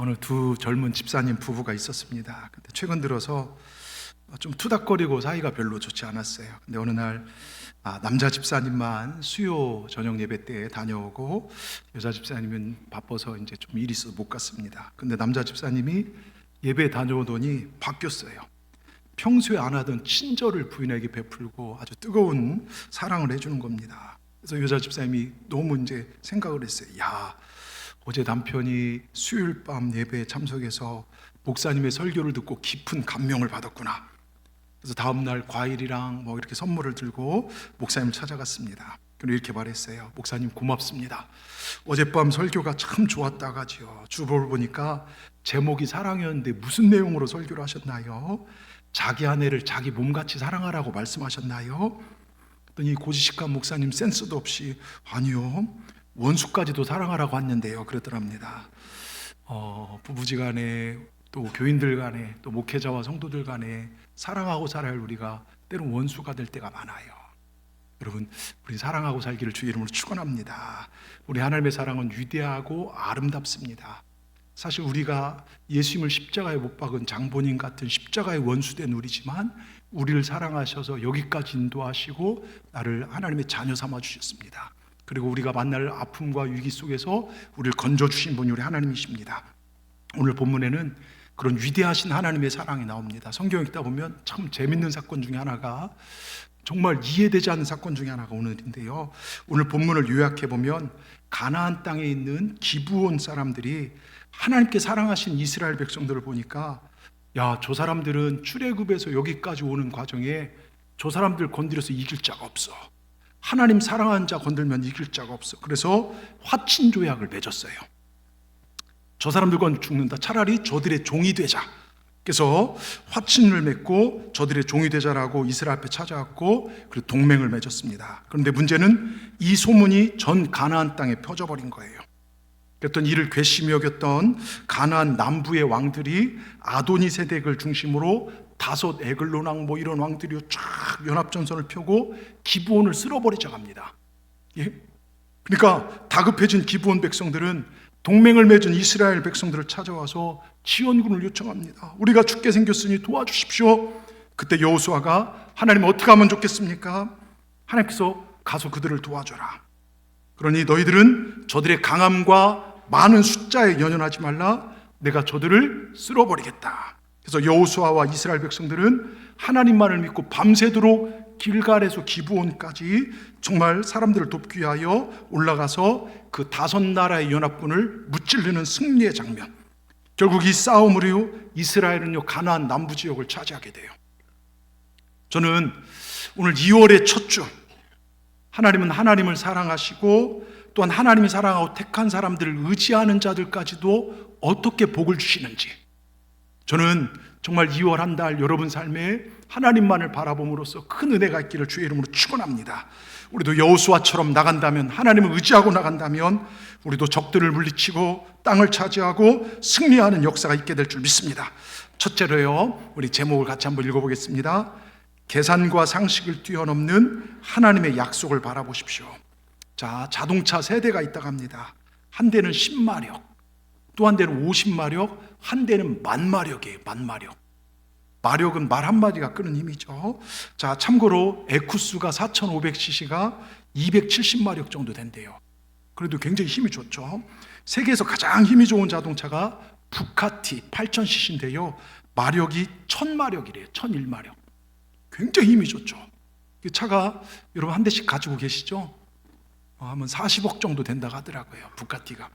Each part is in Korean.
어느 두 젊은 집사님 부부가 있었습니다. 근데 최근 들어서 좀 투닥거리고 사이가 별로 좋지 않았어요. 근데 어느 날 남자 집사님만 수요 저녁 예배 때 다녀오고 여자 집사님은 바빠서 이제 좀 일이 있어서 못 갔습니다. 근데 남자 집사님이 예배 다녀오더니 바뀌었어요. 평소에 안 하던 친절을 부인에게 베풀고 아주 뜨거운 사랑을 해주는 겁니다. 그래서 여자 집사님이 너무 이제 생각을 했어요. 야, 어제 남편이 수요일 밤 예배에 참석해서 목사님의 설교를 듣고 깊은 감명을 받았구나. 그래서 다음날 과일이랑 뭐 이렇게 선물을 들고 목사님을 찾아갔습니다. 그리고 이렇게 말했어요. 목사님 고맙습니다. 어젯밤 설교가 참 좋았다가지요. 주보를 보니까 제목이 사랑이었는데 무슨 내용으로 설교를 하셨나요? 자기 아내를 자기 몸같이 사랑하라고 말씀하셨나요? 그랬더니 고지식한 목사님 센스도 없이 아니요, 원수까지도 사랑하라고 했는데요 그러더랍니다. 부부지간에 또 교인들 간에 또 목회자와 성도들 간에 사랑하고 살아야 할 우리가 때론 원수가 될 때가 많아요. 여러분, 우리 사랑하고 살기를 주의 이름으로 축원합니다. 우리 하나님의 사랑은 위대하고 아름답습니다. 사실 우리가 예수님을 십자가에 못 박은 장본인 같은 십자가의 원수된 우리지만 우리를 사랑하셔서 여기까지 인도하시고 나를 하나님의 자녀 삼아 주셨습니다. 그리고 우리가 만날 아픔과 위기 속에서 우리를 건져주신 분이 우리 하나님이십니다. 오늘 본문에는 그런 위대하신 하나님의 사랑이 나옵니다. 성경 읽다 보면 참 재밌는 사건 중에 하나가, 정말 이해되지 않는 사건 중에 하나가 오늘인데요, 오늘 본문을 요약해 보면 가나안 땅에 있는 기브온 사람들이 하나님께 사랑하신 이스라엘 백성들을 보니까, 야, 저 사람들은 출애굽에서 여기까지 오는 과정에 저 사람들 건드려서 이길 자가 없어. 하나님 사랑하는 자 건들면 이길 자가 없어. 그래서 화친 조약을 맺었어요. 저 사람들과는 죽는다. 차라리 저들의 종이 되자. 그래서 화친을 맺고 저들의 종이 되자라고 이스라엘 앞에 찾아왔고, 그리고 동맹을 맺었습니다. 그런데 문제는 이 소문이 전 가나안 땅에 퍼져버린 거예요. 그랬더니 이를 괘씸히 여겼던 가나안 남부의 왕들이 아도니세덱을 중심으로 다섯 에글로랑 뭐 이런 왕들이 쫙 연합전선을 펴고 기브온을 쓸어버리자고 합니다. 예? 그러니까 다급해진 기브온 백성들은 동맹을 맺은 이스라엘 백성들을 찾아와서 지원군을 요청합니다. 우리가 죽게 생겼으니 도와주십시오. 그때 여호수아가, 하나님 어떻게 하면 좋겠습니까? 하나님께서 가서 그들을 도와줘라. 그러니 너희들은 저들의 강함과 많은 숫자에 연연하지 말라. 내가 저들을 쓸어버리겠다. 그래서 여호수아와 이스라엘 백성들은 하나님만을 믿고 밤새도록 길갈에서 기브온까지 정말 사람들을 돕기 위하여 올라가서 그 다섯 나라의 연합군을 무찌르는 승리의 장면. 결국 이 싸움으로 이스라엘은요 가나안 남부 지역을 차지하게 돼요. 저는 오늘 2월의 첫 주, 하나님은 하나님을 사랑하시고 또한 하나님이 사랑하고 택한 사람들을 의지하는 자들까지도 어떻게 복을 주시는지, 저는 정말 2월 한 달 여러분 삶에 하나님만을 바라봄으로써 큰 은혜가 있기를 주의 이름으로 축원합니다. 우리도 여호수아처럼 나간다면, 하나님을 의지하고 나간다면 우리도 적들을 물리치고 땅을 차지하고 승리하는 역사가 있게 될 줄 믿습니다. 첫째로요, 우리 제목을 같이 한번 읽어보겠습니다. 계산과 상식을 뛰어넘는 하나님의 약속을 바라보십시오. 자, 자동차 세 대가 있다고 합니다. 한 대는 10마력, 또 한 대는 50마력, 한 대는 만마력이에요. 만마력. 마력은 말 한마디가 끄는 힘이죠. 자, 참고로 에쿠스가 4500cc가 270마력 정도 된대요. 그래도 굉장히 힘이 좋죠. 세계에서 가장 힘이 좋은 자동차가 부카티 8000cc인데요 마력이 1000마력이래요. 1001마력. 굉장히 힘이 좋죠. 이 차가 여러분 한 대씩 가지고 계시죠? 하면 40억 정도 된다고 하더라고요. 부카티가.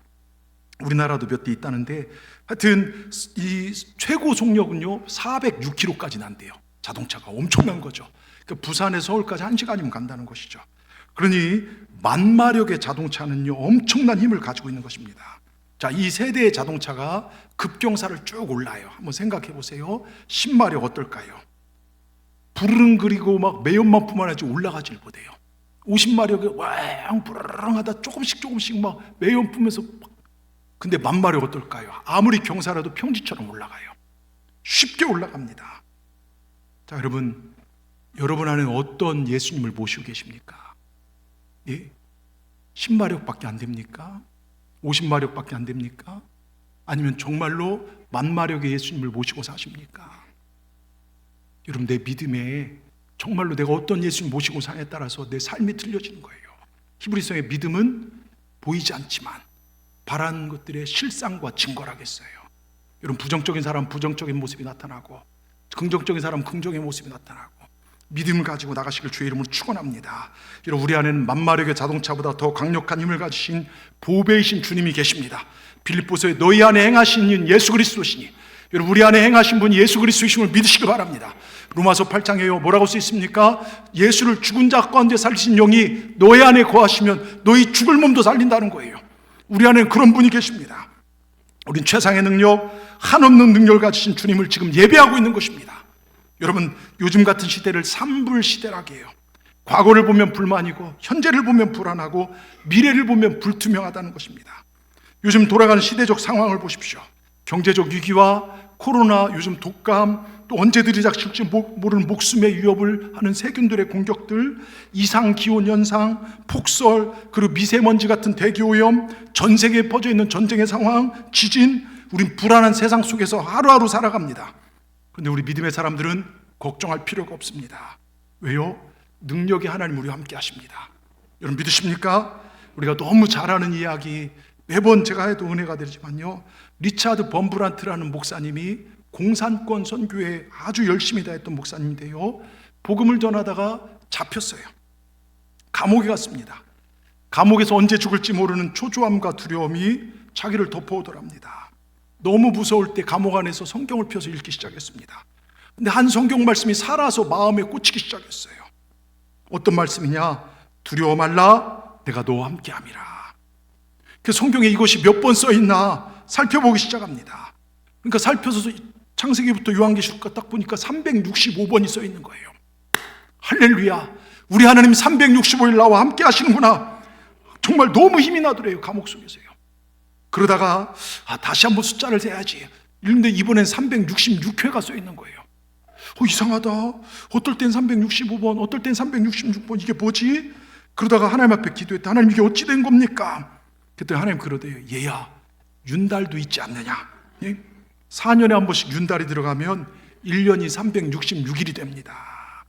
우리나라도 몇 대 있다는데, 하여튼 이 최고 속력은요 406km까지 난대요. 자동차가 엄청난 거죠. 그러니까 부산에서 서울까지 1시간이면 간다는 것이죠. 그러니 만마력의 자동차는요 엄청난 힘을 가지고 있는 것입니다. 자, 이 세 대의 자동차가 급경사를 쭉 올라요. 한번 생각해 보세요. 10마력 어떨까요? 부르릉거리고 막 매연만 품어야지 올라가질 못해요. 50마력에 왕 부르릉 하다 조금씩 막 매연 품면서, 근데 만마력 어떨까요? 아무리 경사라도 평지처럼 올라가요. 쉽게 올라갑니다. 자, 여러분 안에 어떤 예수님을 모시고 계십니까? 예? 10마력밖에 안 됩니까? 50마력밖에 안 됩니까? 아니면 정말로 만마력의 예수님을 모시고 사십니까? 여러분, 내 믿음에 정말로 내가 어떤 예수님 모시고 사냐에 따라서 내 삶이 틀려지는 거예요. 히브리서의 믿음은 보이지 않지만 바라는 것들의 실상과 증거라겠어요. 여러분, 부정적인 사람 부정적인 모습이 나타나고 긍정적인 사람 긍정의 모습이 나타나고 믿음을 가지고 나가시길 주의 이름으로 축원합니다. 여러분, 우리 안에는 만마력의 자동차보다 더 강력한 힘을 가지신 보배이신 주님이 계십니다. 빌립보서에 너희 안에 행하신 인 예수 그리스도시니, 여러분, 우리 안에 행하신 분이 예수 그리스도이심을 믿으시기 바랍니다. 로마서 8장에요 뭐라고 써 있습니까? 예수를 죽은 자 가운데 살리신 영이 너희 안에 거하시면 너희 죽을 몸도 살린다는 거예요. 우리 안에 그런 분이 계십니다. 우린 최상의 능력, 한없는 능력을 가지신 주님을 지금 예배하고 있는 것입니다. 여러분, 요즘 같은 시대를 삼불시대라고 해요. 과거를 보면 불만이고 현재를 보면 불안하고 미래를 보면 불투명하다는 것입니다. 요즘 돌아가는 시대적 상황을 보십시오. 경제적 위기와 코로나, 요즘 독감, 또 언제 들이닥칠지 모르는 목숨의 위협을 하는 세균들의 공격들, 이상기온 현상, 폭설, 그리고 미세먼지 같은 대기오염, 전 세계에 퍼져 있는 전쟁의 상황, 지진, 우린 불안한 세상 속에서 하루하루 살아갑니다. 그런데 우리 믿음의 사람들은 걱정할 필요가 없습니다. 왜요? 능력이 하나님 우리와 함께 하십니다. 여러분, 믿으십니까? 우리가 너무 잘 아는 이야기, 매번 제가 해도 은혜가 되지만요, 리차드 범브란트라는 목사님이 공산권 선교에 아주 열심히 다했던 목사님인데요, 복음을 전하다가 잡혔어요. 감옥에 갔습니다. 감옥에서 언제 죽을지 모르는 초조함과 두려움이 자기를 덮어오더랍니다. 너무 무서울 때 감옥 안에서 성경을 펴서 읽기 시작했습니다. 근데 한 성경 말씀이 살아서 마음에 꽂히기 시작했어요. 어떤 말씀이냐? 두려워 말라, 내가 너와 함께함이라. 그 성경에 이것이 몇 번 써있나 살펴보기 시작합니다. 그러니까 살펴서 창세기부터 요한계시록까지 딱 보니까 365번이 써있는 거예요. 할렐루야, 우리 하나님 365일 나와 함께 하시는구나. 정말 너무 힘이 나더래요, 감옥 속에서요. 그러다가 다시 한번 숫자를 세야지. 그런데 이번엔 366회가 써있는 거예요. 이상하다. 어떨 땐 365번, 어떨 땐 366번, 이게 뭐지? 그러다가 하나님 앞에 기도했다. 하나님, 이게 어찌 된 겁니까? 그랬더니 하나님 그러대요. 얘야, 윤달도 있지 않느냐? 4년에 한 번씩 윤달이 들어가면 1년이 366일이 됩니다.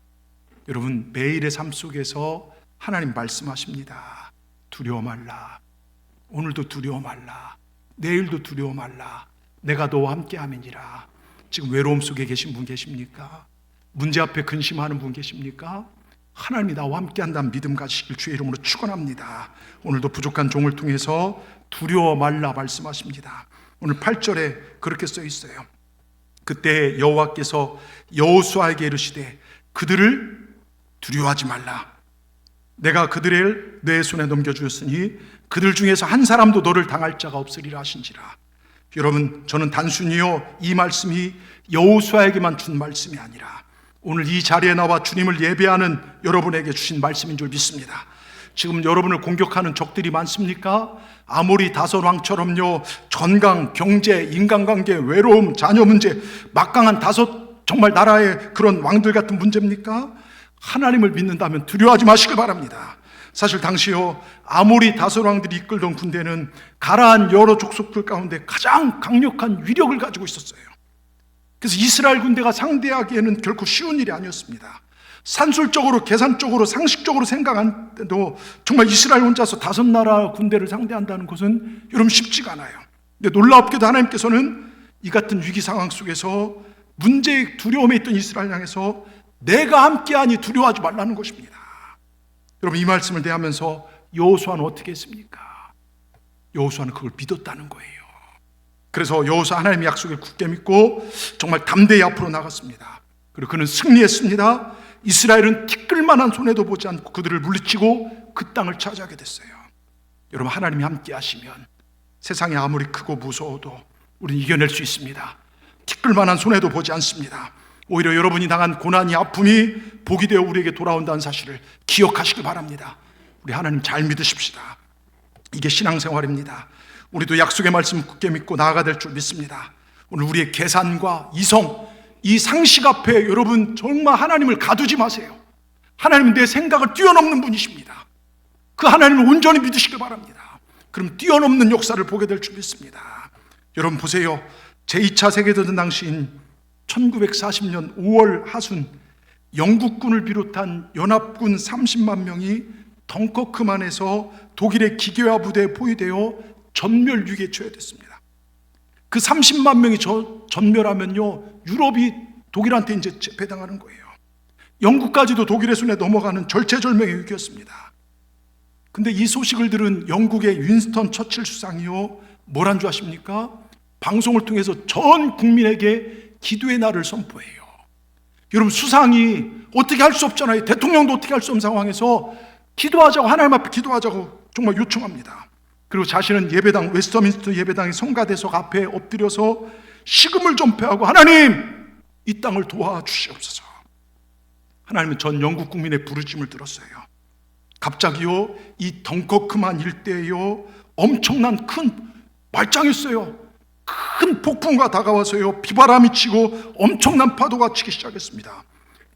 여러분, 매일의 삶 속에서 하나님 말씀하십니다. 두려워 말라. 오늘도 두려워 말라. 내일도 두려워 말라. 내가 너와 함께 함이니라. 지금 외로움 속에 계신 분 계십니까? 문제 앞에 근심하는 분 계십니까? 하나님이 나와 함께 한다는 믿음 가지시길 주의 이름으로 축원합니다. 오늘도 부족한 종을 통해서 두려워 말라 말씀하십니다. 오늘 8절에 그렇게 써 있어요. 그때 여호와께서 여호수아에게 이르시되 그들을 두려워하지 말라. 내가 그들을 내 손에 넘겨주었으니 그들 중에서 한 사람도 너를 당할 자가 없으리라 하신지라. 여러분, 저는 단순히요, 이 말씀이 여호수아에게만 준 말씀이 아니라 오늘 이 자리에 나와 주님을 예배하는 여러분에게 주신 말씀인 줄 믿습니다. 지금 여러분을 공격하는 적들이 많습니까? 아모리 다섯 왕처럼요, 전강, 경제, 인간관계, 외로움, 자녀 문제, 막강한 다섯 정말 나라의 그런 왕들 같은 문제입니까? 하나님을 믿는다면 두려워하지 마시길 바랍니다. 사실 당시요, 아모리 다섯 왕들이 이끌던 군대는 가라한 여러 족속들 가운데 가장 강력한 위력을 가지고 있었어요. 그래서 이스라엘 군대가 상대하기에는 결코 쉬운 일이 아니었습니다. 산술적으로, 계산적으로, 상식적으로 생각한 때도 정말 이스라엘 혼자서 다섯 나라 군대를 상대한다는 것은 여러분 쉽지가 않아요. 근데 놀랍게도 하나님께서는 이 같은 위기 상황 속에서 문제의 두려움에 있던 이스라엘 향해서 내가 함께하니 두려워하지 말라는 것입니다. 여러분, 이 말씀을 대하면서 여호수아는 어떻게 했습니까? 여호수아는 그걸 믿었다는 거예요. 그래서 여호수아 하나님의 약속을 굳게 믿고 정말 담대히 앞으로 나갔습니다. 그리고 그는 승리했습니다. 이스라엘은 티끌만한 손해도 보지 않고 그들을 물리치고 그 땅을 차지하게 됐어요. 여러분, 하나님이 함께 하시면 세상이 아무리 크고 무서워도 우리는 이겨낼 수 있습니다. 티끌만한 손해도 보지 않습니다. 오히려 여러분이 당한 고난이, 아픔이 복이 되어 우리에게 돌아온다는 사실을 기억하시길 바랍니다. 우리 하나님 잘 믿으십시다. 이게 신앙생활입니다. 우리도 약속의 말씀 굳게 믿고 나아가야 될 줄 믿습니다. 오늘 우리의 계산과 이성, 이 상식 앞에 여러분 정말 하나님을 가두지 마세요. 하나님은 내 생각을 뛰어넘는 분이십니다. 그 하나님을 온전히 믿으시길 바랍니다. 그럼 뛰어넘는 역사를 보게 될 줄 믿습니다. 여러분 보세요. 제2차 세계대전 당시인 1940년 5월 하순, 영국군을 비롯한 연합군 30만 명이 덩커크만에서 독일의 기계화 부대에 포위되어 전멸 위기에 처해졌습니다. 그 30만 명이 전멸하면요, 유럽이 독일한테 이제 배당하는 거예요. 영국까지도 독일의 손에 넘어가는 절체절명의 위기였습니다. 근데 이 소식을 들은 영국의 윈스턴 처칠 수상이요, 뭘 한 줄 아십니까? 방송을 통해서 전 국민에게 기도의 날을 선포해요. 여러분, 수상이 어떻게 할 수 없잖아요. 대통령도 어떻게 할 수 없는 상황에서 기도하자고, 하나님 앞에 기도하자고 정말 요청합니다. 그리고 자신은 예배당, 웨스터민스터 예배당의 성가대석 앞에 엎드려서 식음을 전폐하고, 하나님, 이 땅을 도와주시옵소서. 하나님은 전 영국 국민의 부르짖음을 들었어요. 갑자기요, 이 덩커크만 일대에요, 엄청난 큰 말짱했어요. 큰 폭풍과 다가와서요, 비바람이 치고 엄청난 파도가 치기 시작했습니다.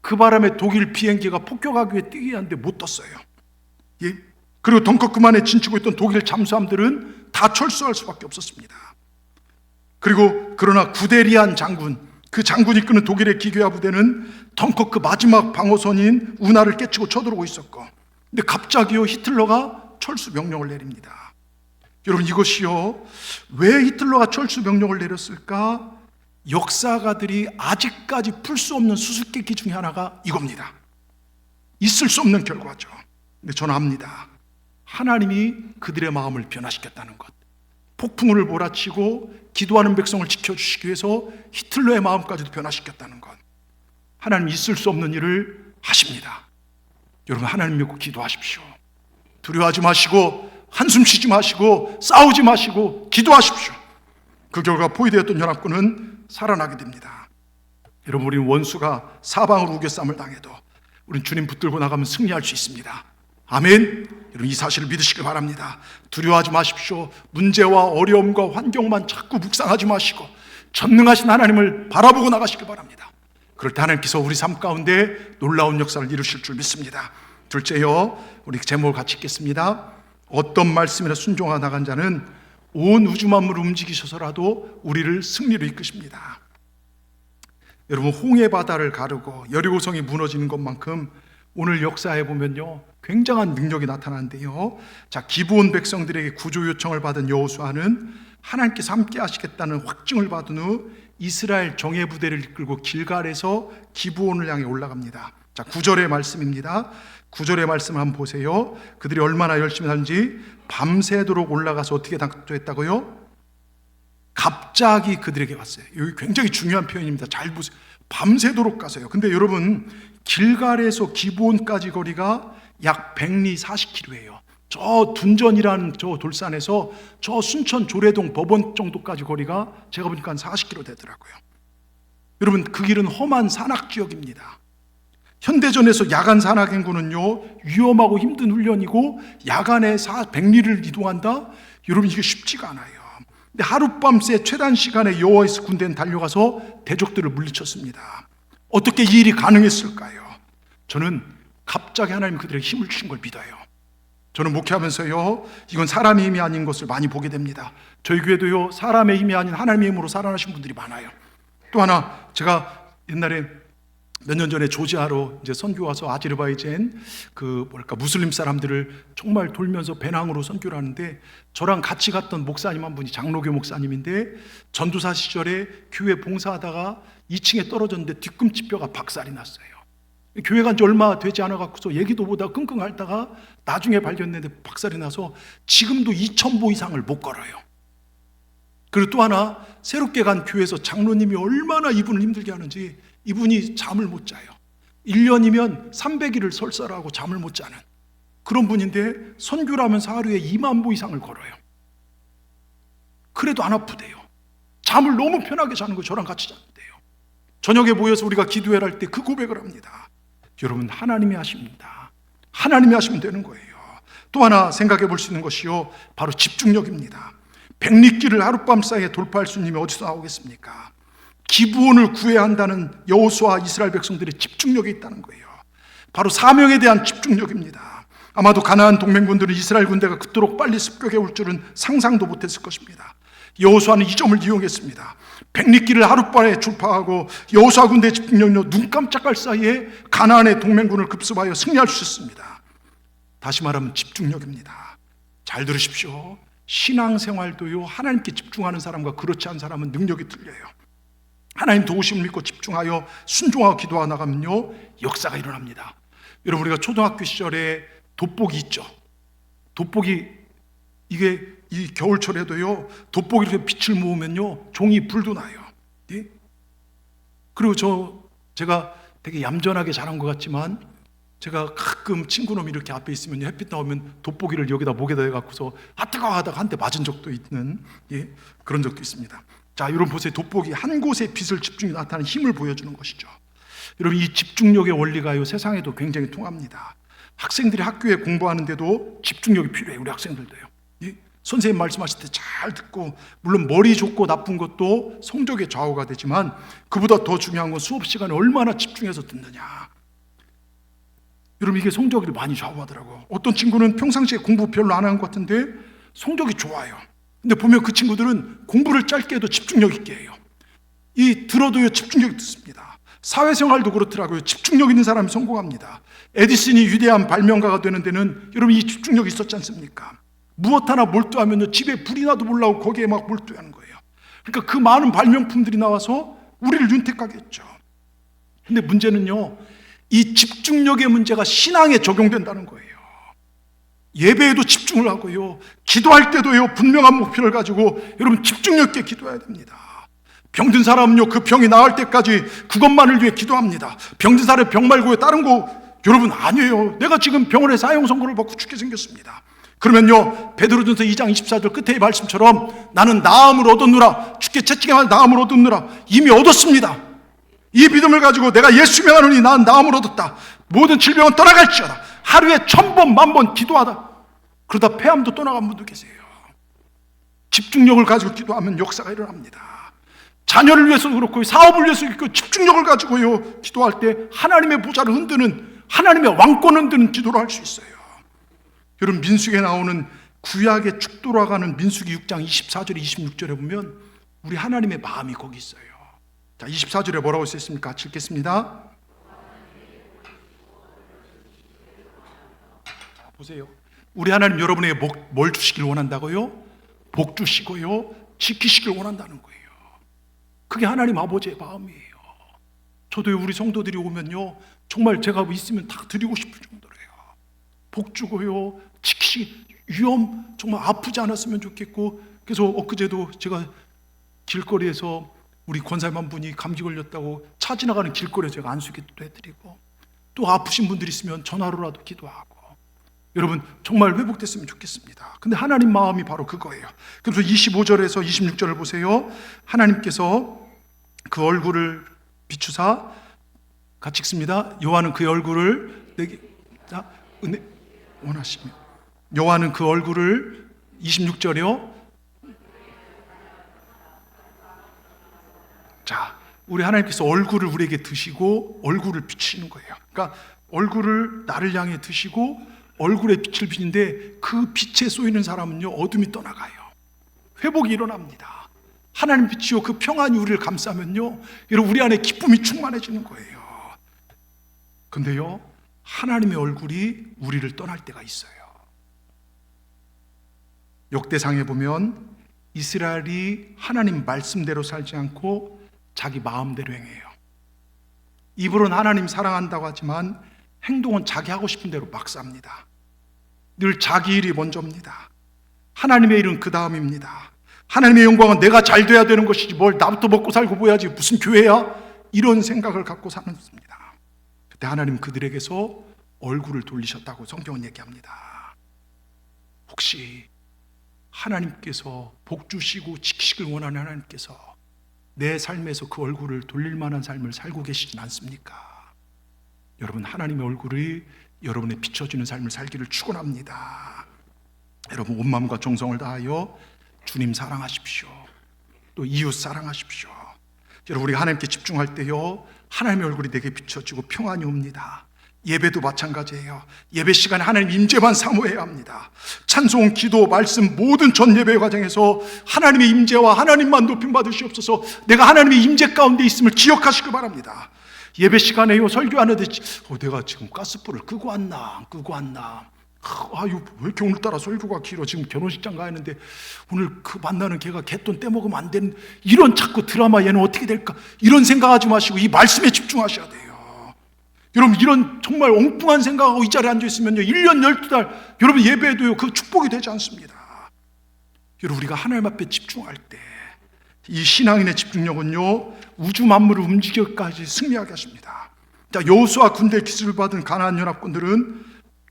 그 바람에 독일 비행기가 폭격하기 위해 뛰기 하는데 못 떴어요. 예. 그리고 덩커크만에 진치고 있던 독일 잠수함들은 다 철수할 수밖에 없었습니다. 그리고 그러나 구데리안 장군, 그 장군이 이끄는 독일의 기계화 부대는 덩커크 마지막 방어선인 운하를 깨치고 쳐들어오고 있었고, 근데 갑자기요, 히틀러가 철수 명령을 내립니다. 여러분, 이것이요, 왜 히틀러가 철수 명령을 내렸을까? 역사가들이 아직까지 풀 수 없는 수수께끼 중에 하나가 이겁니다. 있을 수 없는 결과죠. 근데 저는 압니다. 하나님이 그들의 마음을 변화시켰다는 것, 폭풍우를 몰아치고 기도하는 백성을 지켜주시기 위해서 히틀러의 마음까지도 변화시켰다는 것, 하나님 있을 수 없는 일을 하십니다. 여러분, 하나님 믿고 기도하십시오. 두려워하지 마시고, 한숨 쉬지 마시고, 싸우지 마시고 기도하십시오. 그 결과 포위되었던 연합군은 살아나게 됩니다. 여러분, 우리는 원수가 사방으로 우겨쌈을 당해도 우리는 주님 붙들고 나가면 승리할 수 있습니다. 아멘. 여러분, 이 사실을 믿으시길 바랍니다. 두려워하지 마십시오. 문제와 어려움과 환경만 자꾸 묵상하지 마시고 전능하신 하나님을 바라보고 나가시길 바랍니다. 그럴 때 하나님께서 우리 삶 가운데 놀라운 역사를 이루실 줄 믿습니다. 둘째요, 우리 제목을 같이 읽겠습니다. 어떤 말씀이나 순종하여 나간 자는 온 우주 만물을 움직이셔서라도 우리를 승리로 이끄십니다. 여러분, 홍해 바다를 가르고 여리고성이 무너지는 것만큼 오늘 역사에 보면요, 굉장한 능력이 나타나는데요. 자, 기브온 백성들에게 구조 요청을 받은 여호수아는 하나님께서 함께 하시겠다는 확증을 받은 후 이스라엘 정예 부대를 이끌고 길갈에서 기브온을 향해 올라갑니다. 자, 9절의 말씀입니다. 9절의 말씀을 한번 보세요. 그들이 얼마나 열심히 하는지, 밤새도록 올라가서 어떻게 당도했다고요? 갑자기 그들에게 왔어요. 여기 굉장히 중요한 표현입니다. 잘 보세요. 밤새도록 가세요. 근데 여러분, 길갈에서 기브온까지 거리가 약 100리 40km예요. 저 둔전이라는 저 돌산에서 저 순천 조례동 법원 정도까지 거리가 제가 보니까 한 40km 되더라고요. 여러분, 그 길은 험한 산악 지역입니다. 현대전에서 야간 산악 행군은요, 위험하고 힘든 훈련이고 야간에 100리를 이동한다? 여러분, 이게 쉽지가 않아요. 근데 하룻밤새 최단 시간에 여호와의 군대는 달려가서 대적들을 물리쳤습니다. 어떻게 이 일이 가능했을까요? 저는 갑자기 하나님 그들에게 힘을 주신 걸 믿어요. 저는 목회하면서요, 이건 사람의 힘이 아닌 것을 많이 보게 됩니다. 저희 교회도요, 사람의 힘이 아닌 하나님의 힘으로 살아나신 분들이 많아요. 또 하나, 제가 옛날에 몇 년 전에 조지아로 이제 선교 와서 아제르바이잔 무슬림 사람들을 정말 돌면서 배낭으로 선교를 하는데, 저랑 같이 갔던 목사님 한 분이 장로교 목사님인데, 전도사 시절에 교회 봉사하다가 2층에 떨어졌는데 뒤꿈치뼈가 박살이 났어요. 교회 간 지 얼마 되지 않아 갖고서 얘기도 보다 끙끙 앓다가 나중에 발견했는데 박살이 나서 지금도 2,000보 이상을 못 걸어요. 그리고 또 하나, 새롭게 간 교회에서 장로님이 얼마나 이분을 힘들게 하는지, 이분이 잠을 못 자요. 1년이면 300일을 설사하고 잠을 못 자는 그런 분인데, 선교를 하면서 하루에 2만 보 이상을 걸어요. 그래도 안 아프대요. 잠을 너무 편하게 자는 거, 저랑 같이 자는데요. 저녁에 모여서 우리가 기도회를 할 때 그 고백을 합니다. 여러분, 하나님이 하십니다. 하나님이 하시면 되는 거예요. 또 하나 생각해 볼 수 있는 것이요, 바로 집중력입니다. 백리길을 하룻밤 사이에 돌파할 수 있는 힘이 어디서 나오겠습니까? 기브온을 구해야 한다는 여호수아와 이스라엘 백성들의 집중력이 있다는 거예요. 바로 사명에 대한 집중력입니다. 아마도 가나안 동맹군들은 이스라엘 군대가 그토록 빨리 습격해 올 줄은 상상도 못했을 것입니다. 여호수아는 이 점을 이용했습니다. 백리길을 하룻밤에 출파하고 여호수아 군대의 집중력으로 눈 깜짝할 사이에 가나안의 동맹군을 급습하여 승리할 수 있습니다. 다시 말하면 집중력입니다. 잘 들으십시오. 신앙생활도요, 하나님께 집중하는 사람과 그렇지 않은 사람은 능력이 틀려요. 하나님 도우심을 믿고 집중하여 순종하고 기도하고 나가면요, 역사가 일어납니다. 여러분, 우리가 초등학교 시절에 돋보기 있죠. 돋보기, 이게 이 겨울철에도요, 돋보기 이렇게 빛을 모으면요, 종이 불도 나요. 예? 그리고 제가 되게 얌전하게 자란 것 같지만, 제가 가끔 친구놈이 이렇게 앞에 있으면 햇빛 나오면 돋보기를 여기다 목에다 해갖고서 뜨거워 하다가 한 대 맞은 적도 있는, 그런 적도 있습니다. 자, 여러분 보세요. 돋보기 한 곳에 빛을 집중해 나타나는 힘을 보여주는 것이죠. 여러분, 이 집중력의 원리가요, 세상에도 굉장히 통합니다. 학생들이 학교에 공부하는데도 집중력이 필요해요. 우리 학생들도요. 선생님 말씀하실 때 잘 듣고, 물론 머리 좋고 나쁜 것도 성적의 좌우가 되지만 그보다 더 중요한 건 수업 시간에 얼마나 집중해서 듣느냐. 여러분, 이게 성적을 많이 좌우하더라고요. 어떤 친구는 평상시에 공부 별로 안 하는 것 같은데 성적이 좋아요. 근데 보면 그 친구들은 공부를 짧게 해도 집중력 있게 해요. 들어도요, 집중력이 듣습니다. 사회생활도 그렇더라고요. 집중력 있는 사람이 성공합니다. 에디슨이 위대한 발명가가 되는 데는 여러분 이 집중력이 있었지 않습니까? 무엇 하나 몰두하면 집에 불이 나도 몰라고 거기에 막 몰두하는 거예요. 그러니까 그 많은 발명품들이 나와서 우리를 윤택하게 했죠. 근데 문제는요, 이 집중력의 문제가 신앙에 적용된다는 거예요. 예배에도 집중을 하고요, 기도할 때도요, 분명한 목표를 가지고 여러분 집중력 있게 기도해야 됩니다. 병든 사람은요, 그 병이 나을 때까지 그것만을 위해 기도합니다. 병든 사람의 병 말고요, 다른 거 여러분 아니에요. 내가 지금 병원에 사형 선고를 받고 죽게 생겼습니다. 그러면요, 베드로전서 2장 24절 끝에 말씀처럼 나는 나음을 얻었노라, 주께 채찍에 맞아 나음을 얻었노라, 이미 얻었습니다. 이 믿음을 가지고 내가 예수 명하노니 난 나음을 얻었다. 모든 질병은 떠나갈지어다. 하루에 1000번, 10,000번 기도하다 그러다 폐암도 떠나간 분도 계세요. 집중력을 가지고 기도하면 역사가 일어납니다. 자녀를 위해서도 그렇고 사업을 위해서 그 집중력을 가지고요, 기도할 때 하나님의 보좌를 흔드는, 하나님의 왕권을 흔드는 기도를 할 수 있어요. 여러분, 민수기에 나오는 구약의 축 돌아가는 민수기 6장 24절 26절에 보면 우리 하나님의 마음이 거기 있어요. 자, 24절에 뭐라고 쓰였습니까? 같이 읽겠습니다. 자, 보세요. 우리 하나님 여러분에게 뭘 주시길 원한다고요? 복 주시고요, 지키시길 원한다는 거예요. 그게 하나님 아버지의 마음이에요. 저도 우리 성도들이 오면요, 정말 제가 있으면 다 드리고 싶을 정도로요. 복 주고요, 위험, 정말 아프지 않았으면 좋겠고. 그래서 엊그제도 제가 길거리에서 우리 권사님 한 분이 감기 걸렸다고 차 지나가는 길거리에 제가 안수기도 해드리고, 또 아프신 분들 있으면 전화로라도 기도하고. 여러분, 정말 회복됐으면 좋겠습니다. 근데 하나님 마음이 바로 그거예요. 그래서 25절에서 26절을 보세요. 하나님께서 그 얼굴을 비추사, 같이 읽습니다. 여호와는 그의 얼굴을 내게 원하시며, 여호와는 그 얼굴을, 26절이요. 자, 우리 하나님께서 얼굴을 우리에게 드시고 얼굴을 비치는 거예요. 그러니까 얼굴을 나를 향해 드시고 얼굴에 빛을 비는데 그 빛에 쏘이는 사람은요, 어둠이 떠나가요. 회복이 일어납니다. 하나님 빛이요, 그 평안이 우리를 감싸면요, 여러분 우리 안에 기쁨이 충만해지는 거예요. 근데요, 하나님의 얼굴이 우리를 떠날 때가 있어요. 역대상에 보면 이스라엘이 하나님 말씀대로 살지 않고 자기 마음대로 행해요. 입으로는 하나님 사랑한다고 하지만 행동은 자기 하고 싶은 대로 막 삽니다. 늘 자기 일이 먼저입니다. 하나님의 일은 그 다음입니다. 하나님의 영광은 내가 잘 돼야 되는 것이지 뭘 나부터 먹고 살고 뭐야지 무슨 교회야, 이런 생각을 갖고 사는 것입니다. 그때 하나님 그들에게서 얼굴을 돌리셨다고 성경은 얘기합니다. 혹시 하나님께서 복 주시고 지키시길 원하는 하나님께서 내 삶에서 그 얼굴을 돌릴 만한 삶을 살고 계시진 않습니까? 여러분, 하나님의 얼굴이 여러분의 비춰지는 삶을 살기를 축원합니다. 여러분, 온 마음과 정성을 다하여 주님 사랑하십시오. 또 이웃 사랑하십시오. 여러분, 우리가 하나님께 집중할 때요, 하나님의 얼굴이 내게 비춰지고 평안이 옵니다. 예배도 마찬가지예요. 예배 시간에 하나님 임재만 사모해야 합니다. 찬송, 기도, 말씀 모든 전 예배 과정에서 하나님의 임재와 하나님만 높임 받으시옵소서. 내가 하나님의 임재 가운데 있음을 기억하시기 바랍니다. 예배 시간에요, 설교하는데 내가 지금 가스불을 끄고 왔나 안 끄고 왔나, 왜 이렇게 오늘따라 설교가 길어, 지금 결혼식장 가야 하는데 오늘 그 만나는 걔가 갯돈 떼먹으면 안 되는, 이런 자꾸 드라마, 얘는 어떻게 될까, 이런 생각하지 마시고 이 말씀에 집중하셔야 돼요. 여러분, 이런 정말 엉뚱한 생각하고 이 자리에 앉아있으면요 1년 12달 여러분 예배에도요 그 축복이 되지 않습니다. 여러분, 우리가 하나님 앞에 집중할 때 이 신앙인의 집중력은요 우주 만물을 움직여까지 승리하게 하십니다. 자, 여호수아 군대 기술을 받은 가나안 연합군들은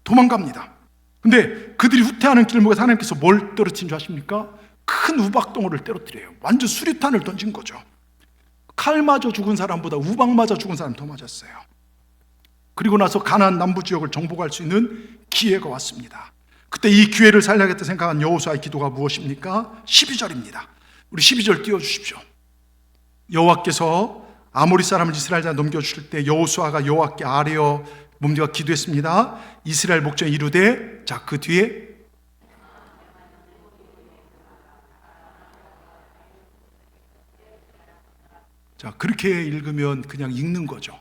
도망갑니다. 근데 그들이 후퇴하는 길목에서 하나님께서 뭘 떨어뜨린 줄 아십니까? 큰 우박덩어리를 떨어뜨려요. 완전 수류탄을 던진 거죠. 칼 맞아 죽은 사람보다 우박 맞아 죽은 사람이 더 맞았어요. 그리고 나서 가나안 남부 지역을 정복할 수 있는 기회가 왔습니다. 그때 이 기회를 살려야겠다 생각한 여호수아의 기도가 무엇입니까? 12절입니다. 우리 12절 띄워주십시오. 여호와께서 아모리 사람을 이스라엘에 넘겨주실 때 여호수아가 여호와께 아뢰어 몸들과 기도했습니다. 이스라엘 목전에 이르되, 자, 그 뒤에 자, 그렇게 읽으면 그냥 읽는 거죠.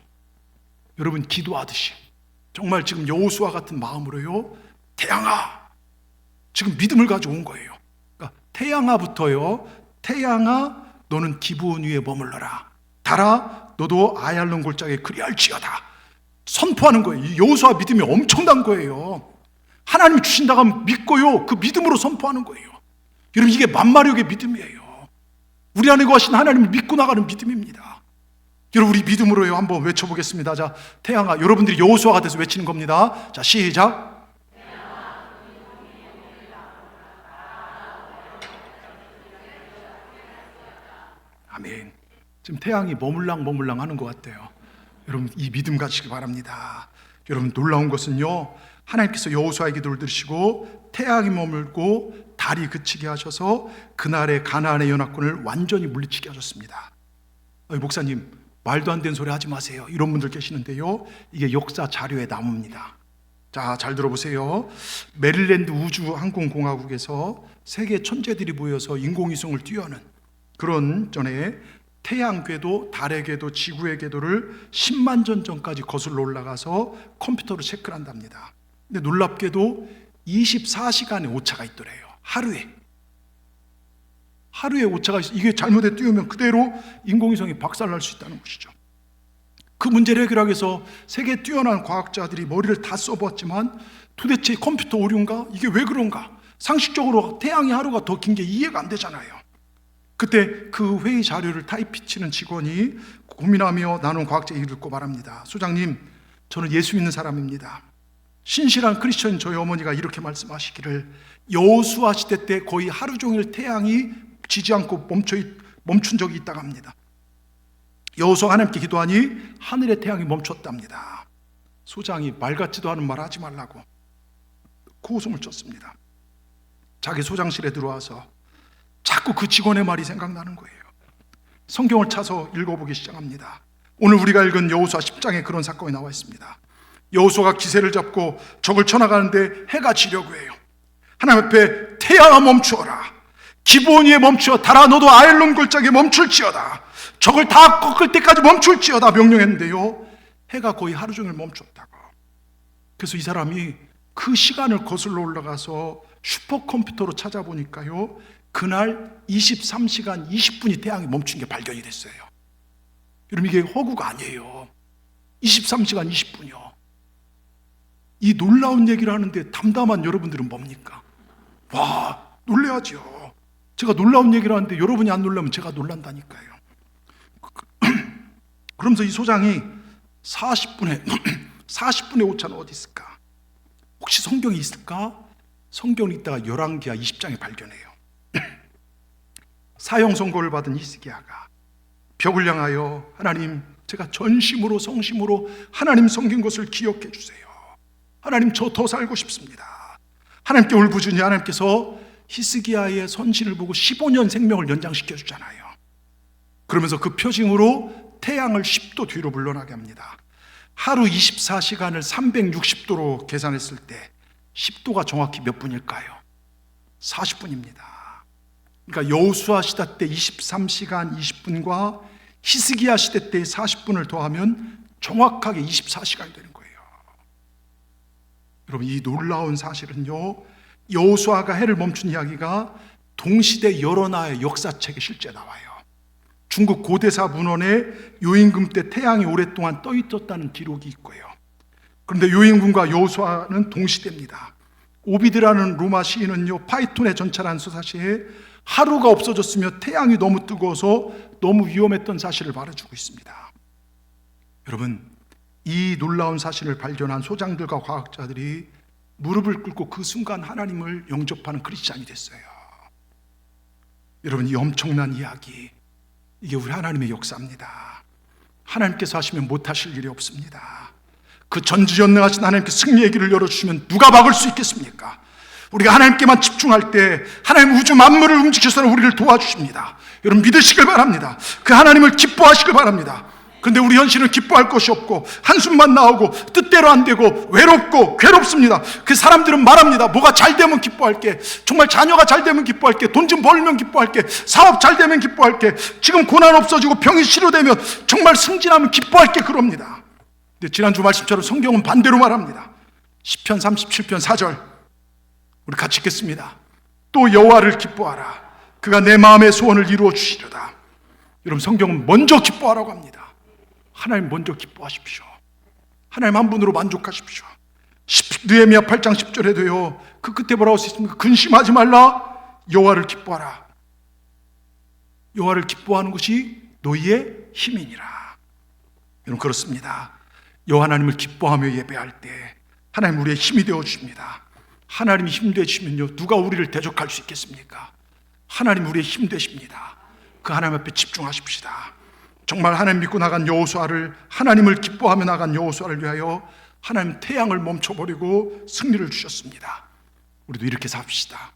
여러분, 기도하듯이 정말 지금 여호수아 같은 마음으로요, 태양아, 지금 믿음을 가져온 거예요. 그러니까 태양아부터요, 태양아 너는 기브온 위에 머물러라, 달아 너도 아얄론 골짜기에 그리할지어다 선포하는 거예요. 이 여호수아 믿음이 엄청난 거예요. 하나님이 주신다고 하면 믿고요, 그 믿음으로 선포하는 거예요. 여러분, 이게 만마력의 믿음이에요. 우리 안에 거하신 하나님을 믿고 나가는 믿음입니다. 여러분, 우리 믿음으로요 한번 외쳐보겠습니다. 자, 태양아, 여러분들이 여호수아가 돼서 외치는 겁니다. 자, 시작. 아멘. 지금 태양이 머물랑 하는 것 같아요. 여러분, 이 믿음 가지시기 바랍니다. 여러분, 놀라운 것은요, 하나님께서 여호수아의 기도를 들으시고 태양이 머물고 달이 그치게 하셔서 그날의 가나안의 연합군을 완전히 물리치게 하셨습니다. 목사님, 말도 안 되는 소리 하지 마세요, 이런 분들 계시는데요, 이게 역사 자료에 남습니다. 자, 잘 들어보세요. 메릴랜드 우주항공공화국에서 세계 천재들이 모여서 인공위성을 띄우는 그런 전에 태양 궤도, 달의 궤도, 지구의 궤도를 10만 년 전까지 거슬러 올라가서 컴퓨터로 체크를 한답니다. 근데 놀랍게도 24시간의 오차가 있더래요. 하루에 오차가 있어. 이게 잘못에 띄우면 그대로 인공위성이 박살날 수 있다는 것이죠. 그 문제를 해결하기 위해서 세계 뛰어난 과학자들이 머리를 다 써보았지만 도대체 컴퓨터 오류인가? 이게 왜 그런가? 상식적으로 태양이 하루가 더 긴 게 이해가 안 되잖아요. 그때 그 회의 자료를 타이피치는 직원이 고민하며 나눈 과학자 얘기를 듣고 말합니다. 소장님, 저는 예수 믿는 사람입니다. 신실한 크리스천인 저희 어머니가 이렇게 말씀하시기를 여호수아 시대 때 거의 하루 종일 태양이 지지 않고 멈춘 적이 있다고 합니다. 여호수아가 하나님께 기도하니 하늘의 태양이 멈췄답니다. 소장이 말 같지도 않은 말 하지 말라고 고소음을 쳤습니다. 자기 소장실에 들어와서 자꾸 그 직원의 말이 생각나는 거예요. 성경을 차서 읽어보기 시작합니다. 오늘 우리가 읽은 여호수아 10장에 그런 사건이 나와 있습니다. 여호수아가 기세를 잡고 적을 쳐나가는데 해가 지려고 해요. 하나님 앞에 태양아 멈추어라, 기브온 위에 멈추어, 달아 너도 아얄론 골짜기에 멈출지어다, 적을 다 꺾을 때까지 멈출지어다 명령했는데요, 해가 거의 하루 종일 멈췄다고. 그래서 이 사람이 그 시간을 거슬러 올라가서 슈퍼컴퓨터로 찾아보니까요, 그날 23시간 20분이 태양이 멈춘 게 발견이 됐어요. 여러분, 이게 허구가 아니에요. 23시간 20분이요. 이 놀라운 얘기를 하는데 담담한 여러분들은 뭡니까? 와, 놀라야죠. 제가 놀라운 얘기를 하는데 여러분이 안 놀라면 제가 놀란다니까요. 그러면서 이 소장이 40분의 오차는 어디 있을까? 혹시 성경이 있을까? 성경이 있다가 열왕기하 20장에 발견해요. 사형 선고를 받은 히스기야가 벽을 향하여 하나님, 제가 전심으로 성심으로 하나님 섬긴 것을 기억해 주세요. 하나님, 저 더 살고 싶습니다. 하나님께 울부짖으니 하나님께서 히스기야의 선신을 보고 15년 생명을 연장시켜 주잖아요. 그러면서 그 표징으로 태양을 10도 뒤로 물러나게 합니다. 하루 24시간을 360도로 계산했을 때 10도가 정확히 몇 분일까요? 40분입니다. 그러니까 여호수아 시대 때 23시간 20분과 히스기야 시대 때 40분을 더하면 정확하게 24시간이 되는 거예요. 여러분, 이 놀라운 사실은요, 여호수아가 해를 멈춘 이야기가 동시대 여러 나라의 역사책에 실제 나와요. 중국 고대사 문헌에 요임금 때 태양이 오랫동안 떠 있었다는 기록이 있고요. 그런데 요임금과 여호수아는 동시대입니다. 오비드라는 로마 시인은요, 파이톤의 전차라는 소사시에 하루가 없어졌으며 태양이 너무 뜨거워서 너무 위험했던 사실을 말해주고 있습니다. 여러분, 이 놀라운 사실을 발견한 소장들과 과학자들이 무릎을 꿇고 그 순간 하나님을 영접하는 크리스찬이 됐어요. 여러분, 이 엄청난 이야기, 이게 우리 하나님의 역사입니다. 하나님께서 하시면 못하실 일이 없습니다. 그 전지전능하신 하나님께 승리의 길을 열어주시면 누가 막을 수 있겠습니까? 우리가 하나님께만 집중할 때 하나님 우주 만물을 움직여서는 우리를 도와주십니다. 여러분, 믿으시길 바랍니다. 그 하나님을 기뻐하시길 바랍니다. 그런데 우리 현실은 기뻐할 것이 없고 한숨만 나오고 뜻대로 안 되고 외롭고 괴롭습니다. 그 사람들은 말합니다. 뭐가 잘 되면 기뻐할게, 정말 자녀가 잘 되면 기뻐할게, 돈 좀 벌면 기뻐할게, 사업 잘 되면 기뻐할게, 지금 고난 없어지고 병이 치료되면 정말 승진하면 기뻐할게, 그럽니다. 근데 지난주 말씀처럼 성경은 반대로 말합니다. 시편 37편 4절 우리 같이 읽겠습니다. 또 여호와를 기뻐하라, 그가 내 마음의 소원을 이루어 주시려다. 여러분, 성경은 먼저 기뻐하라고 합니다. 하나님 먼저 기뻐하십시오. 하나님 한 분으로 만족하십시오. 느헤미야 8장 10절에도요, 그 끝에 뭐라고 써 있습니까? 근심하지 말라, 여호와를 기뻐하라. 여호와를 기뻐하는 것이 너희의 힘이니라. 여러분, 그렇습니다. 여호와 하나님을 기뻐하며 예배할 때 하나님 우리의 힘이 되어 주십니다. 하나님이 힘 되시면요, 누가 우리를 대적할 수 있겠습니까? 하나님 우리의 힘 되십니다. 그 하나님 앞에 집중하십시다. 정말 하나님 믿고 나간 여호수아를, 하나님을 기뻐하며 나간 여호수아를 위하여 하나님 태양을 멈춰버리고 승리를 주셨습니다. 우리도 이렇게 삽시다.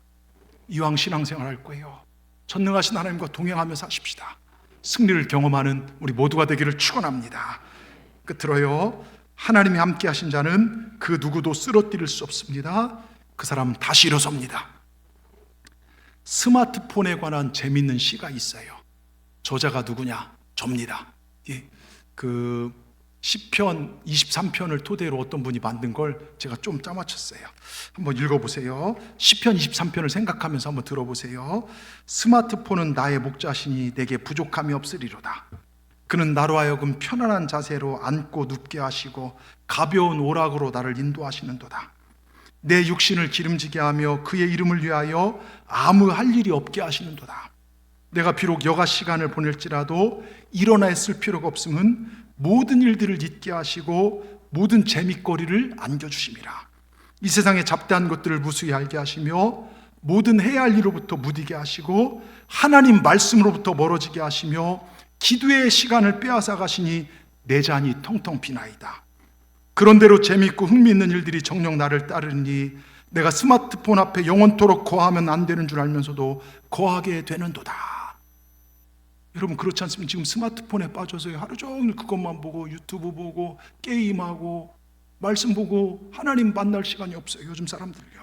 이왕 신앙생활 할 거예요, 전능하신 하나님과 동행하며 사십시다. 승리를 경험하는 우리 모두가 되기를 축원합니다. 끝으로요, 하나님이 함께 하신 자는 그 누구도 쓰러뜨릴 수 없습니다. 그 사람은 다시 일어섭니다. 스마트폰에 관한 재미있는 시가 있어요. 저자가 누구냐? 접니다. 예, 그 시편 23편을 토대로 어떤 분이 만든 걸 제가 좀 짜맞췄어요. 한번 읽어보세요. 시편 23편을 생각하면서 한번 들어보세요. 스마트폰은 나의 목자시니 내게 부족함이 없으리로다. 그는 나로 하여금 편안한 자세로 앉고 눕게 하시고 가벼운 오락으로 나를 인도하시는도다. 내 육신을 기름지게 하며 그의 이름을 위하여 아무 할 일이 없게 하시는도다. 내가 비록 여가 시간을 보낼지라도 일어나 있을 필요가 없음은 모든 일들을 잊게 하시고 모든 재미거리를 안겨주심이라. 이 세상의 잡다한 것들을 무수히 알게 하시며 모든 해야 할 일로부터 무디게 하시고 하나님 말씀으로부터 멀어지게 하시며 기도의 시간을 빼앗아 가시니 내 잔이 텅텅 비나이다. 그런대로 재미있고 흥미있는 일들이 정녕 나를 따르니 내가 스마트폰 앞에 영원토록 거하면 안 되는 줄 알면서도 거하게 되는도다. 여러분, 그렇지 않습니까? 지금 스마트폰에 빠져서 하루 종일 그것만 보고 유튜브 보고 게임하고 말씀 보고 하나님 만날 시간이 없어요, 요즘 사람들요.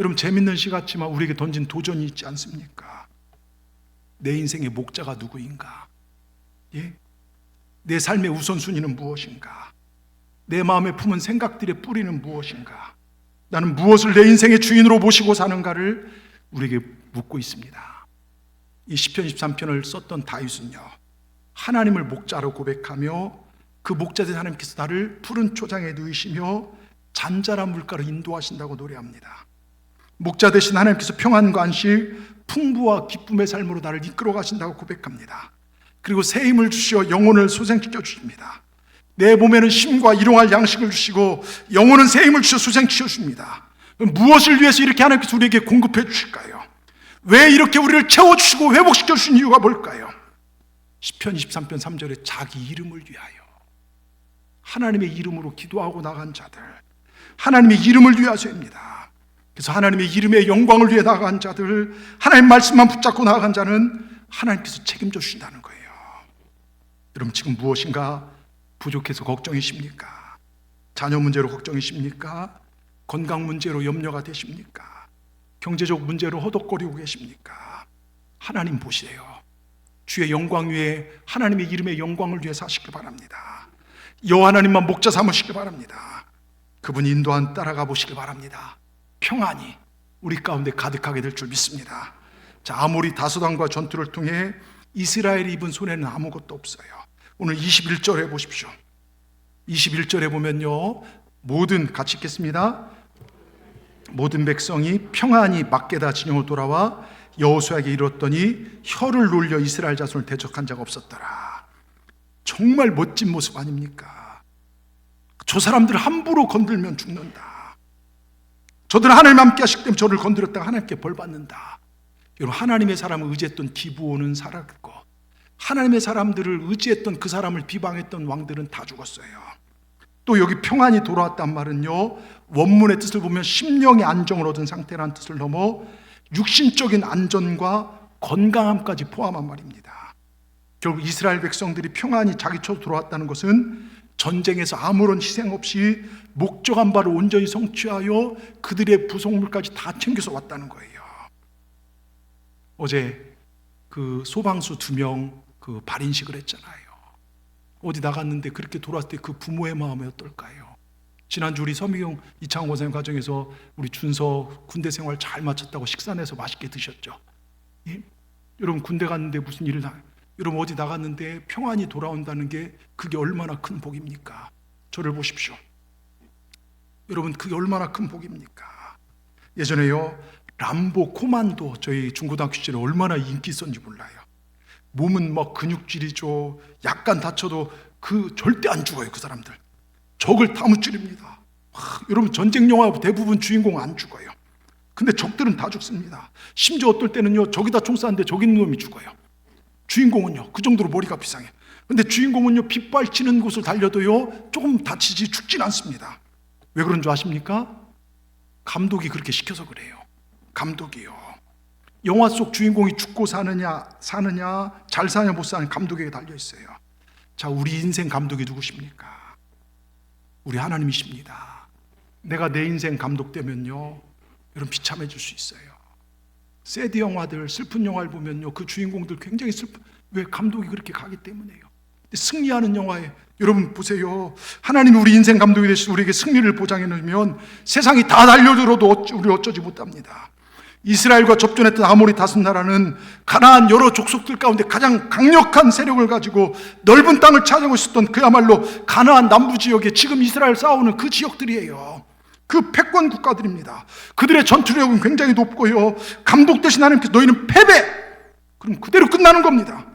여러분, 재밌는 시 같지만 우리에게 던진 도전이 있지 않습니까? 내 인생의 목자가 누구인가? 예? 내 삶의 우선순위는 무엇인가? 내 마음에 품은 생각들의 뿌리는 무엇인가? 나는 무엇을 내 인생의 주인으로 모시고 사는가를 우리에게 묻고 있습니다. 이 시편 23편을 썼던 다윗은요, 하나님을 목자로 고백하며 그 목자된 하나님께서 나를 푸른 초장에 누이시며 잔잔한 물가로 인도하신다고 노래합니다. 목자 되신 하나님께서 평안과 안식, 풍부와 기쁨의 삶으로 나를 이끌어 가신다고 고백합니다. 그리고 새 힘을 주시어 영혼을 소생시켜 주십니다. 내 몸에는 힘과 일용할 양식을 주시고 영혼은 새 힘을 주셔 소생시켜 줍니다. 무엇을 위해서 이렇게 하나님께서 우리에게 공급해 주실까요? 왜 이렇게 우리를 채워주시고 회복시켜 주신 이유가 뭘까요? 시편 23편 3절에 자기 이름을 위하여, 하나님의 이름으로 기도하고 나간 자들, 하나님의 이름을 위하여입니다. 그래서 하나님의 이름의 영광을 위해 나간 자들, 하나님 말씀만 붙잡고 나간 자는 하나님께서 책임져 주신다는 거예요. 여러분, 지금 무엇인가 부족해서 걱정이십니까? 자녀 문제로 걱정이십니까? 건강 문제로 염려가 되십니까? 경제적 문제로 허덕거리고 계십니까? 하나님 보시래요. 주의 영광 위에 하나님의 이름의 영광을 위해 사시길 바랍니다. 여호와 하나님만 목자 삼으시길 바랍니다. 그분 인도한 따라가 보시길 바랍니다. 평안이 우리 가운데 가득하게 될 줄 믿습니다. 자, 아모리 다소당과 전투를 통해 이스라엘이 입은 손에는 아무것도 없어요. 오늘 21절에 보십시오. 21절에 보면요, 같이 읽겠습니다. 모든 백성이 평안히 막게다 진영으로 돌아와 여호수아에게 이르렀더니 혀를 놀려 이스라엘 자손을 대적한 자가 없었더라. 정말 멋진 모습 아닙니까? 저 사람들 함부로 건들면 죽는다. 저들은 하나님 함께 하시기 때문에 저를 건드렸다가 하나님께 벌 받는다. 여러분, 하나님의 사람을 의지했던 기브온은 살았고, 하나님의 사람들을 의지했던 그 사람을 비방했던 왕들은 다 죽었어요. 또 여기 평안이 돌아왔단 말은요, 원문의 뜻을 보면 심령의 안정을 얻은 상태라는 뜻을 넘어 육신적인 안전과 건강함까지 포함한 말입니다. 결국 이스라엘 백성들이 평안히 자기처로 돌아왔다는 것은 전쟁에서 아무런 희생 없이 목적한 바를 온전히 성취하여 그들의 부속물까지 다 챙겨서 왔다는 거예요. 어제 그 소방수 2명 그 발인식을 했잖아요. 어디 나갔는데 그렇게 돌아왔을 때 그 부모의 마음이 어떨까요? 지난주 우리 서미경 이창호 권사님 가정에서 우리 준서 군대 생활 잘 마쳤다고 식사 내서 맛있게 드셨죠? 예? 여러분, 군대 갔는데 무슨 일을 여러분, 어디 나갔는데 평안히 돌아온다는 게 그게 얼마나 큰 복입니까? 저를 보십시오. 여러분, 그게 얼마나 큰 복입니까? 예전에요, 람보 코만도 저희 중고등학교 시절에 얼마나 인기 있었는지 몰라요. 몸은 막 근육질이죠. 약간 다쳐도 절대 안 죽어요. 그 사람들 적을 다 무찌릅니다. 여러분, 전쟁 영화 대부분 주인공 안 죽어요. 근데 적들은 다 죽습니다. 심지어 어떨 때는요, 적이다 총 쐈는데 적 있는 놈이 죽어요. 주인공은요, 그 정도로 머리가 비상해. 근데 주인공은요, 빗발치는 곳을 달려도요 조금 다치지 죽진 않습니다. 왜 그런 줄 아십니까? 감독이 그렇게 시켜서 그래요. 감독이요. 영화 속 주인공이 죽고 사느냐 잘 사냐 못 사냐 감독에게 달려 있어요. 자, 우리 인생 감독이 누구십니까? 우리 하나님이십니다. 내가 내 인생 감독 되면요, 여러분 비참해질 수 있어요. 새드 영화들, 슬픈 영화를 보면요, 그 주인공들 굉장히 왜? 감독이 그렇게 가기 때문에요. 근데 승리하는 영화에 여러분 보세요. 하나님이 우리 인생 감독이 되시고 우리에게 승리를 보장해 놓으면 세상이 다 달려들어도 우리 어쩌지 못합니다. 이스라엘과 접전했던 아모리 다섯 나라는 가나안 여러 족속들 가운데 가장 강력한 세력을 가지고 넓은 땅을 차지하고 있었던 그야말로 가나안 남부 지역에 지금 이스라엘 싸우는 그 지역들이에요. 그 패권 국가들입니다. 그들의 전투력은 굉장히 높고요, 감독 대신 하나님께서 너희는 패배! 그럼 그대로 끝나는 겁니다.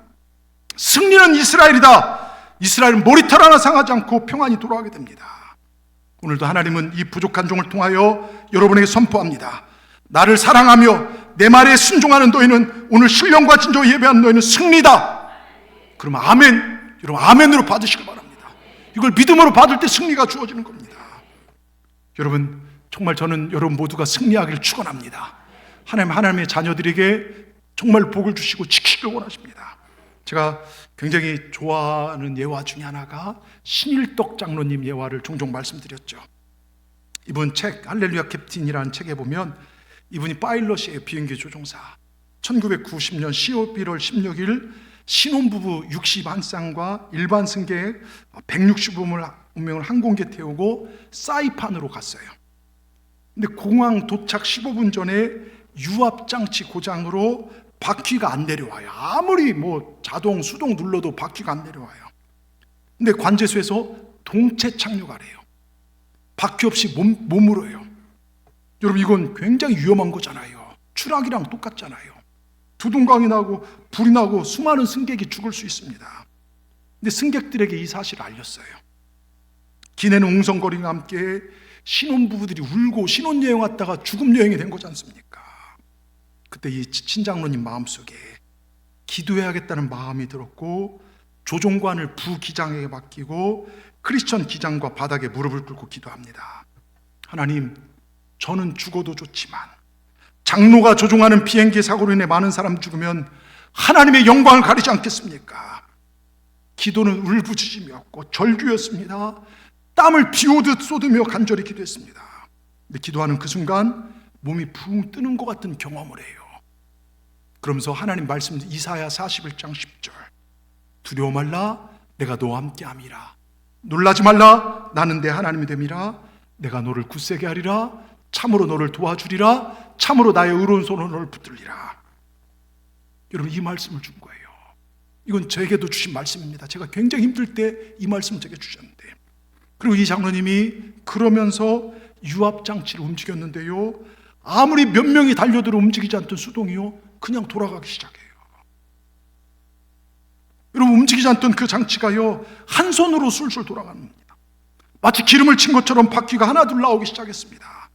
승리는 이스라엘이다. 이스라엘은 머리털 하나 상하지 않고 평안히 돌아가게 됩니다. 오늘도 하나님은 이 부족한 종을 통하여 여러분에게 선포합니다. 나를 사랑하며 내 말에 순종하는 너희는, 오늘 신령과 진정으로 예배하는 너희는 승리다. 그러면 아멘, 여러분 아멘으로 받으시길 바랍니다. 이걸 믿음으로 받을 때 승리가 주어지는 겁니다. 여러분, 정말 저는 여러분 모두가 승리하기를 축원합니다. 하나님의 자녀들에게 정말 복을 주시고 지키길 원하십니다. 제가 굉장히 좋아하는 예화 중에 하나가 신일덕 장로님 예화를 종종 말씀드렸죠. 이분 책 할렐루야 캡틴이라는 책에 보면 이분이 파일럿이에요. 비행기 조종사. 1990년 11월 16일 신혼부부 61쌍과 일반 승객 165명을 항공기에 태우고 사이판으로 갔어요. 근데 공항 도착 15분 전에 유압장치 고장으로 바퀴가 안 내려와요. 아무리 뭐 자동, 수동 눌러도 바퀴가 안 내려와요. 근데 관제소에서 동체 착륙하래요. 바퀴 없이 몸으로요. 여러분, 이건 굉장히 위험한 거잖아요. 추락이랑 똑같잖아요. 두둥강이 나고 불이 나고 수많은 승객이 죽을 수 있습니다. 근데 승객들에게 이 사실을 알렸어요. 기내는 웅성거림과 함께 신혼부부들이 울고 신혼여행 왔다가 죽음여행이 된 거지 않습니까? 그때 이 친장로님 마음속에 기도해야겠다는 마음이 들었고, 조종관을 부기장에게 맡기고 크리스천 기장과 바닥에 무릎을 꿇고 기도합니다. 하나님, 저는 죽어도 좋지만 장로가 조종하는 비행기 사고로 인해 많은 사람 죽으면 하나님의 영광을 가리지 않겠습니까? 기도는 울부짖음이었고 절규였습니다. 땀을 비오듯 쏟으며 간절히 기도했습니다. 근데 기도하는 그 순간 몸이 붕 뜨는 것 같은 경험을 해요. 그러면서 하나님 말씀 이사야 41장 10절, 두려워 말라 내가 너와 함께함이라, 놀라지 말라 나는 내 하나님이 됨이라, 내가 너를 굳세게 하리라, 참으로 너를 도와주리라, 참으로 나의 의로운 손으로 너를 붙들리라. 여러분, 이 말씀을 준 거예요. 이건 저에게도 주신 말씀입니다. 제가 굉장히 힘들 때 이 말씀을 제게 주셨는데, 그리고 이 장로님이 그러면서 유압장치를 움직였는데요, 아무리 몇 명이 달려들어 움직이지 않던 수동이요 그냥 돌아가기 시작해요. 여러분, 움직이지 않던 그 장치가요 한 손으로 술술 돌아갑니다. 마치 기름을 친 것처럼 바퀴가 하나둘 나오기 시작했습니다.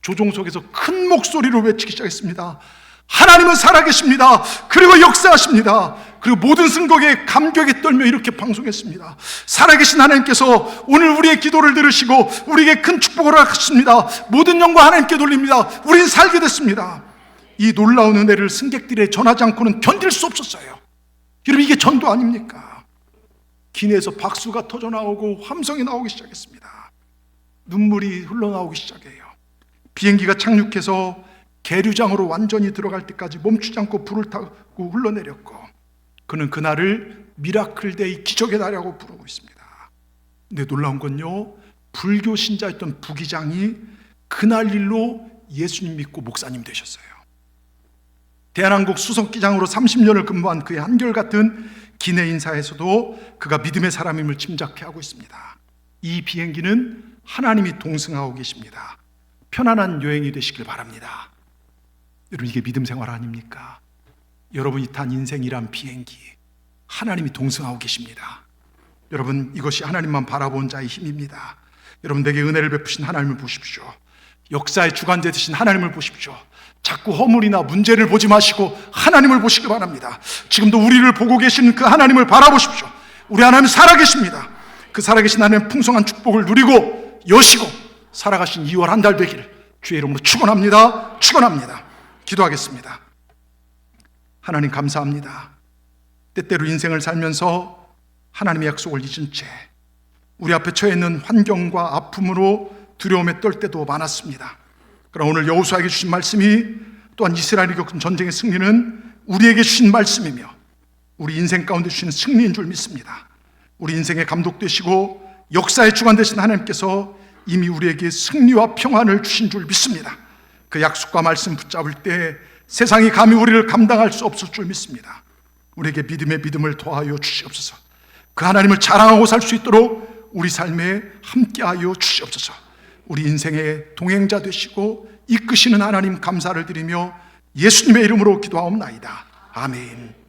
조종석에서 큰 목소리로 외치기 시작했습니다. 하나님은 살아계십니다. 그리고 역사하십니다. 그리고 모든 승객의 감격에 떨며 이렇게 방송했습니다. 살아계신 하나님께서 오늘 우리의 기도를 들으시고 우리에게 큰 축복을 하셨습니다. 모든 영광 하나님께 돌립니다. 우린 살게 됐습니다. 이 놀라운 은혜를 승객들에 전하지 않고는 견딜 수 없었어요. 여러분, 이게 전도 아닙니까? 기내에서 박수가 터져나오고 함성이 나오기 시작했습니다. 눈물이 흘러나오기 시작해요. 비행기가 착륙해서 계류장으로 완전히 들어갈 때까지 멈추지 않고 불을 타고 흘러내렸고, 그는 그날을 미라클 데이, 기적의 날이라고 부르고 있습니다. 근데 놀라운 건요, 불교 신자였던 부기장이 그날 일로 예수님 믿고 목사님 되셨어요. 대한항공 수석기장으로 30년을 근무한 그의 한결같은 기내 인사에서도 그가 믿음의 사람임을 짐작해 하고 있습니다. 이 비행기는 하나님이 동승하고 계십니다. 편안한 여행이 되시길 바랍니다. 여러분, 이게 믿음 생활 아닙니까? 여러분이 탄 인생이란 비행기, 하나님이 동승하고 계십니다. 여러분, 이것이 하나님만 바라본 자의 힘입니다. 여러분, 내게 은혜를 베푸신 하나님을 보십시오. 역사의 주관자 되신 하나님을 보십시오. 자꾸 허물이나 문제를 보지 마시고 하나님을 보시기 바랍니다. 지금도 우리를 보고 계신 그 하나님을 바라보십시오. 우리 하나님은 살아계십니다. 그 살아계신 하나님의 풍성한 축복을 누리고 여시고 살아가신 2월 한 달 되기를 주의 이름으로 축원합니다. 축원합니다. 기도하겠습니다. 하나님, 감사합니다. 때때로 인생을 살면서 하나님의 약속을 잊은 채 우리 앞에 처해 있는 환경과 아픔으로 두려움에 떨 때도 많았습니다. 그러나 오늘 여호수아에게 주신 말씀이, 또한 이스라엘이 겪은 전쟁의 승리는 우리에게 주신 말씀이며 우리 인생 가운데 주시는 승리인 줄 믿습니다. 우리 인생의 감독 되시고 역사의 주관 되신 하나님께서 이미 우리에게 승리와 평안을 주신 줄 믿습니다. 그 약속과 말씀 붙잡을 때 세상이 감히 우리를 감당할 수 없을 줄 믿습니다. 우리에게 믿음의 믿음을 더하여 주시옵소서. 그 하나님을 자랑하고 살 수 있도록 우리 삶에 함께하여 주시옵소서. 우리 인생의 동행자 되시고 이끄시는 하나님 감사를 드리며 예수님의 이름으로 기도하옵나이다. 아멘.